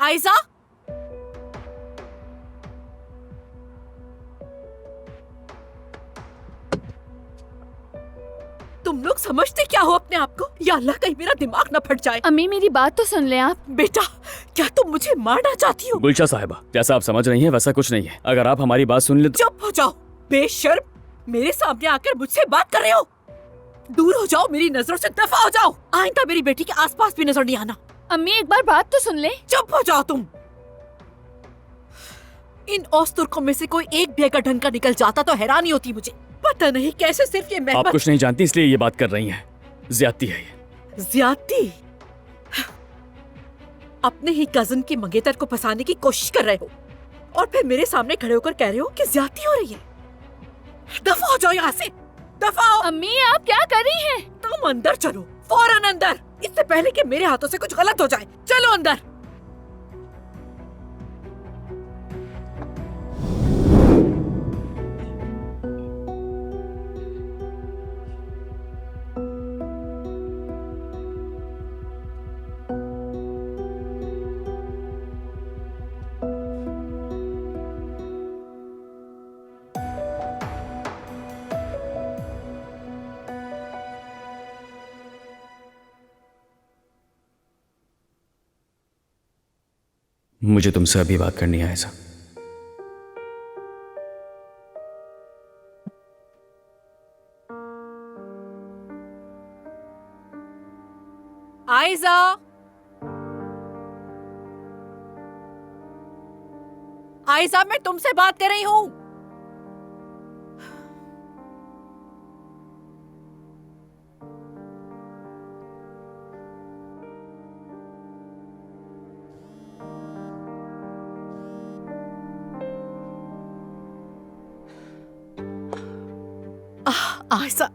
आयजा, तुम लोग समझते क्या हो अपने आप को? या अल्लाह कहीं मेरा दिमाग न फट जाए। अम्मी मेरी बात तो सुन लें आप। बेटा, क्या तुम मुझे मारना चाहती हो? गुलशा साहिबा, जैसा आप समझ रही हैं वैसा कुछ नहीं है। अगर आप हमारी बात सुन ले तो... चुप हो जाओ बेशर्म, मेरे सामने आकर मुझसे बात कर रहे हो। दूर हो जाओ, मेरी नजरों से दफा हो जाओ। आइंदा मेरी बेटी के आसपास भी नजर नहीं आना। अम्मी एक बार बात तो सुन ले। चुप हो जाओ तुम। इन औस तुर्कों में से कोई एक भी अगर ढंग का निकल जाता तो हैरानी होती मुझे। पता नहीं कैसे सिर्फ ये आप मेहमान। कुछ नहीं जानती इसलिए ये बात कर रही हैं। ज्यादती है ये। ज्यादती? अपने ही कजन के मंगेतर को फंसाने की कोशिश कर रहे हो और फिर मेरे सामने खड़े होकर कह रहे हो कि ज्यादती हो रही है। दफा हो जाओ यहाँ से, दफा हो। अम्मी आप क्या कर रही हैं? तुम अंदर चलो, फौरन अंदर, इससे पहले कि मेरे हाथों से कुछ गलत हो जाए। चलो अंदर। मुझे तुमसे अभी बात करनी है ऐसा। आयजा, आयजा मैं तुमसे बात कर रही हूँ। आयजा,